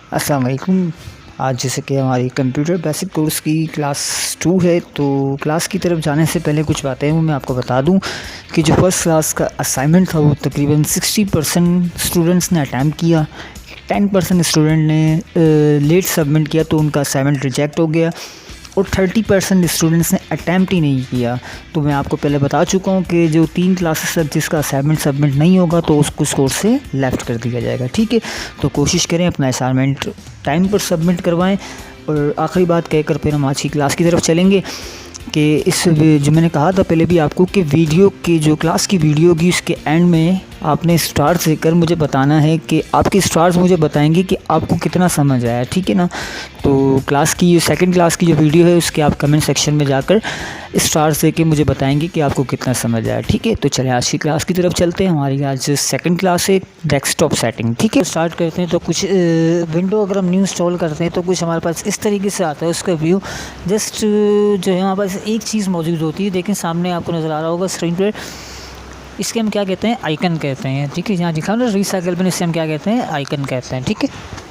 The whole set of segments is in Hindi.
अस्सलाम वालेकुम। आज जैसे कि हमारी कंप्यूटर बेसिक कोर्स की क्लास 2 है, तो क्लास की तरफ जाने से पहले कुछ बातें मैं आपको बता दूं कि जो फर्स्ट क्लास का असाइनमेंट था वो तकरीबन 60% स्टूडेंट्स ने अटैम्प्ट किया। 10% स्टूडेंट ने लेट सबमिट किया तो उनका असाइनमेंट रिजेक्ट हो गया और 30% स्टूडेंट्स ने अटैम्प्ट ही नहीं किया। तो मैं आपको पहले बता चुका हूँ कि जो 3 क्लासेस तक जिसका असाइनमेंट सबमिट नहीं होगा तो उसको इस कोर्स से लेफ़्ट कर दिया जाएगा, ठीक है। तो कोशिश करें अपना असाइनमेंट टाइम पर सबमिट करवाएं। और आखिरी बात कहकर फिर हम आज की क्लास की तरफ चलेंगे कि इस जो मैंने कहा था पहले भी आपको कि वीडियो की जो क्लास की वीडियो होगी उसके एंड में आपने स्टार्स देकर मुझे बताना है कि आपके स्टार्स मुझे बताएंगे कि आपको कितना समझ आया, ठीक है ना। तो क्लास की सेकंड क्लास की जो वीडियो है उसके आप कमेंट सेक्शन में जाकर स्टार्स दे के मुझे बताएंगे कि आपको कितना समझ आया, ठीक है। तो चलिए आज की क्लास की तरफ चलते हैं। हमारी आज सेकंड क्लास है डेस्कटॉप सेटिंग, ठीक है। स्टार्ट करते हैं तो कुछ विंडो अगर हम न्यू इंस्टॉल करते हैं तो कुछ हमारे पास इस तरीके से आता है उसका व्यू। जस्ट जो है हमारे पास एक चीज़ मौजूद होती है, देखें सामने आपको नज़र आ रहा होगा स्क्रीन पर। इसके हम क्या कहते हैं, आइकन कहते हैं, ठीक है। यहाँ दिखा ना रिसाइकल बिन, इससे हम क्या कहते हैं, आइकन कहते हैं, ठीक है।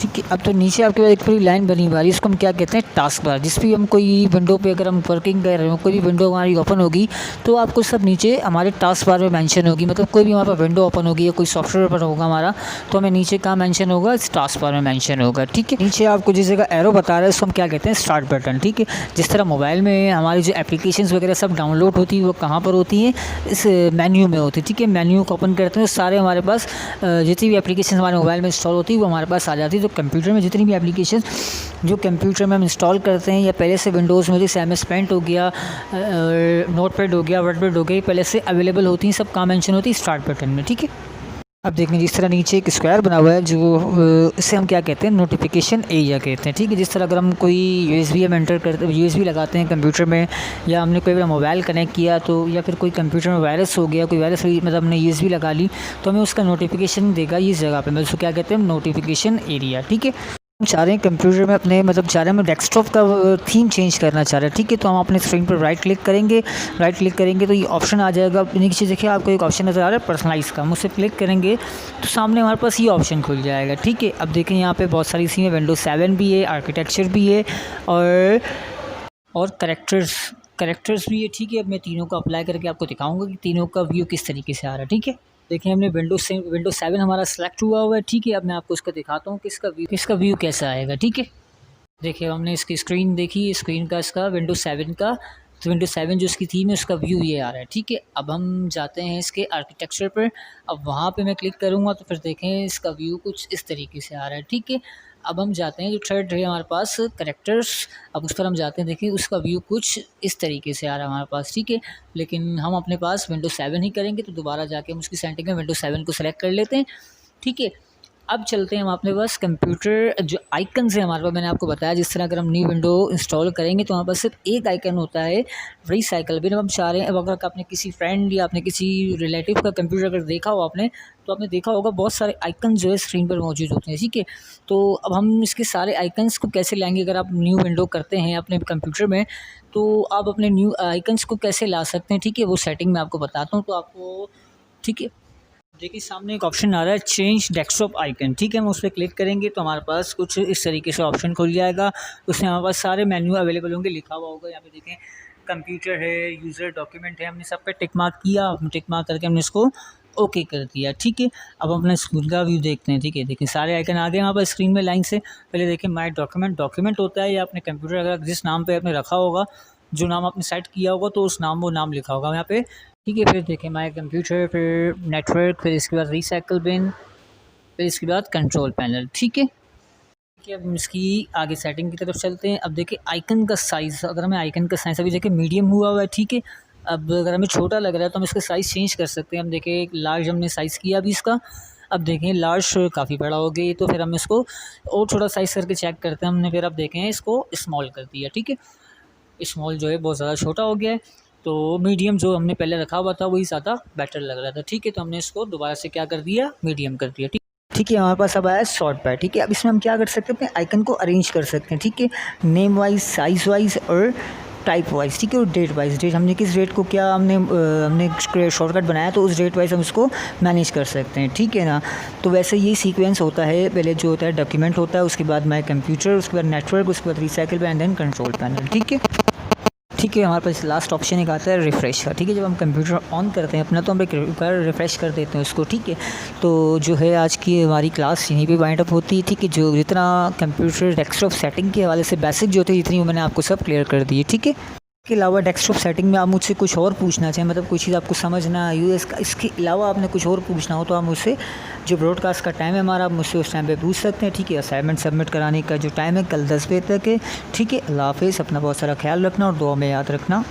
ठीक है, अब तो नीचे आपके पास एक पूरी लाइन बनी हुई है, इसको हम क्या कहते हैं, टास्क बार। जिस भी हम कोई विंडो पे अगर हम वर्किंग कर रहे हो, कोई भी विंडो हमारी ओपन होगी तो आपको सब नीचे हमारे टास्क बार में मेंशन होगी। मतलब कोई भी हमारे पास विंडो ओपन होगी या कोई सॉफ्टवेयर ओपन होगा हमारा, तो हमें नीचे कहाँ मेंशन होगा, इस टास्क बार में मेंशन होगा, ठीक है। नीचे आपको जिस जगह एरो बता रहा है उसको हम क्या कहते हैं, स्टार्ट बटन, ठीक है। जिस तरह मोबाइल में हमारी जो एप्लीकेशंस वगैरह सब डाउनलोड होती है वो कहाँ पर होती है, इस मेन्यू में होती है, ठीक है। मेन्यू को ओपन करते हैं सारे हमारे पास जितनी भी एप्लीकेशन हमारे मोबाइल में इंस्टॉल होती है वो हमारे पास आ जाती है। तो कंप्यूटर में जितनी भी एप्लीकेशन जो कंप्यूटर में हम इंस्टॉल करते हैं या पहले से विंडोज़ में जैसे MS पेंट हो गया, नोटपैड हो गया, वर्डपैड हो गया, पहले से अवेलेबल होती हैं, सब कहाँ मेंशन होती है, स्टार्ट बटन में, ठीक है। अब देखें जिस तरह नीचे एक स्क्वायर बना हुआ है जो इसे हम क्या कहते हैं, नोटिफिकेशन एरिया कहते हैं, ठीक है। जिस तरह अगर हम कोई USB हम एंटर करते USB लगाते हैं कंप्यूटर में, या हमने कोई भी मोबाइल कनेक्ट किया तो, या फिर कोई कंप्यूटर में वायरस हो गया, कोई वायरस मतलब हमने USB लगा ली तो हमें उसका नोटिफिकेशन देगा इस जगह पे, मतलब उसको क्या कहते हैं, नोटिफिकेशन एरिया, ठीक है। हम चाह रहे हैं कंप्यूटर में अपने मतलब चाह रहे हैं हम डेस्कटॉप का थीम चेंज करना चाह रहे हैं, ठीक है। तो हम अपने स्क्रीन पर राइट क्लिक करेंगे तो ये ऑप्शन आ जाएगा। नीचे देखिए आपको एक ऑप्शन नज़र आ रहा है पर्सनलाइज का, हम उसे क्लिक करेंगे तो सामने हमारे पास ये ऑप्शन खुल जाएगा, ठीक है। अब देखें यहाँ पे बहुत सारी इसी में विंडोज 7 भी है, आर्किटेक्चर भी है और करेक्टर्स भी है, ठीक है। अब मैं तीनों को अप्लाई करके आपको दिखाऊंगा कि तीनों का व्यू किस तरीके से आ रहा है, ठीक है। देखिए हमने विंडोज 7 हमारा सेलेक्ट हुआ है, ठीक है। अब मैं आपको इसका दिखाता हूँ कि इसका व्यू कैसा आएगा, ठीक है। देखिए हमने इसकी स्क्रीन देखी, स्क्रीन का इसका विंडोज 7 का, तो विंडोज 7 जो इसकी थीम है उसका व्यू ये आ रहा है, ठीक है। अब हम जाते हैं इसके आर्किटेक्चर पर, अब वहाँ पे मैं क्लिक करूँगा तो फिर देखें इसका व्यू कुछ इस तरीके से आ रहा है, ठीक है। अब हम जाते हैं जो थर्ड है हमारे पास करेक्टर्स, अब उस पर हम जाते हैं, देखिए उसका व्यू कुछ इस तरीके से आ रहा है हमारे पास, ठीक है। लेकिन हम अपने पास विंडोज 7 ही करेंगे तो दोबारा जाके हम उसकी सेटिंग में विंडोज 7 को सेलेक्ट कर लेते हैं, ठीक है। अब चलते हैं हम अपने पास कंप्यूटर जो आइकन्स है हमारे पास, मैंने आपको बताया जिस तरह अगर हम न्यू विंडो इंस्टॉल करेंगे तो हमारे पास सिर्फ एक आइकन होता है, रिसाइकल बिन। अब हम चाह रहे हैं, अब अगर आपने किसी फ्रेंड या आपने किसी रिलेटिव का कंप्यूटर अगर देखा हो आपने, तो आपने देखा होगा बहुत सारे आइकन जो है स्क्रीन पर मौजूद होते हैं, ठीक है। तो अब हम इसके सारे आइकन्स को कैसे लाएंगे, अगर आप न्यू विंडो करते हैं अपने कंप्यूटर में तो आप अपने न्यू आइकन्स को कैसे ला सकते हैं, ठीक है। वो सेटिंग मैं आपको बताता हूँ तो आपको, ठीक है। देखिए सामने एक ऑप्शन आ रहा है चेंज डेस्कटॉप आइकन, ठीक है। हम उस पर क्लिक करेंगे तो हमारे पास कुछ इस तरीके से ऑप्शन खुल जाएगा। उसमें हमारे पास सारे मेन्यू अवेलेबल होंगे, लिखा हुआ होगा यहाँ पे देखें कंप्यूटर है, यूज़र, डॉक्यूमेंट है, हमने सब पे टिक मार्क किया, टिक मार्क करके हमने इसको ओके कर दिया, ठीक है। अब हम अपने स्क्रीन का व्यू देखते हैं, ठीक है। देखिए सारे आइकन आ गए यहाँ पर स्क्रीन में लाइन से। पहले देखिए माई डॉक्यूमेंट होता है, या अपने कंप्यूटर अगर जिस नाम पर आपने रखा होगा, जो नाम आपने सेट किया होगा तो उस नाम वो नाम लिखा होगा यहाँ पे, ठीक है। फिर देखें माई कंप्यूटर, फिर नेटवर्क, फिर इसके बाद रिसाइकल बिन, फिर इसके बाद कंट्रोल पैनल, ठीक है। अब हम इसकी आगे सेटिंग की तरफ चलते हैं। अब देखिए आइकन का साइज़, अगर हमें आइकन का साइज़ अभी देखिए मीडियम हुआ है, ठीक है। अब अगर हमें छोटा लग रहा है तो हम इसका साइज़ चेंज कर सकते हैं। हम देखें लार्ज हमने साइज़ किया अभी इसका, अब देखें लार्ज काफ़ी बड़ा हो गया, तो फिर हम इसको और थोड़ा साइज़ करके चेक करते हैं हमने, फिर अब देखें इसको स्मॉल कर दिया, ठीक है। स्मॉल जो है बहुत ज़्यादा छोटा हो गया है, तो मीडियम जो हमने पहले रखा हुआ था वही ज़्यादा बेटर लग रहा था, ठीक है। तो हमने इसको दोबारा से क्या कर दिया, मीडियम कर दिया, ठीक। ठीक है, हमारे पास अब आया शॉर्ट पैड, ठीक है। अब इसमें हम क्या कर सकते हैं, अपने आइकन को अरेंज कर सकते हैं, ठीक है, नेम वाइज, साइज़ वाइज और टाइप वाइज, ठीक है, और डेट वाइज। डेट हमने किस डेट को क्या हमने शॉर्टकट बनाया तो उस डेट वाइज हम उसको मैनेज कर सकते हैं, ठीक है ना। तो वैसे ये सीक्वेंस होता है, पहले जो होता है डॉक्यूमेंट होता है, उसके बाद माई कंप्यूटर, उसके बाद नेटवर्क, उसके बाद recycle and then control panel, ठीक है। ठीक है, हमारे पास लास्ट ऑप्शन एक आता है रिफ़्रेश का, ठीक है। जब हम कंप्यूटर ऑन करते हैं अपना तो हम एक बार रिफ़्रेश कर देते हैं उसको, ठीक है। तो जो है आज की हमारी क्लास यहीं पे वाइंड अप होती है, ठीक है। जो जितना कंप्यूटर डेस्कटॉप सेटिंग के हवाले से बेसिक जो थे जितनी वो मैंने आपको सब क्लियर कर दी है, ठीक है। इसके अलावा डेस्कटॉप सेटिंग में आप मुझसे कुछ और पूछना चाहें, मतलब कोई चीज़ आपको समझ ना आई हो, इसके अलावा आपने कुछ और पूछना हो तो आप मुझसे, जो ब्रॉडकास्ट का टाइम है हमारा, आप मुझसे उस टाइम पे पूछ सकते हैं, ठीक है। असाइनमेंट सबमिट कराने का जो टाइम है कल 10 बजे तक है, ठीक है। अल्लाह हाफ़िज़, अपना बहुत सारा ख्याल रखना और दुआ में याद रखना।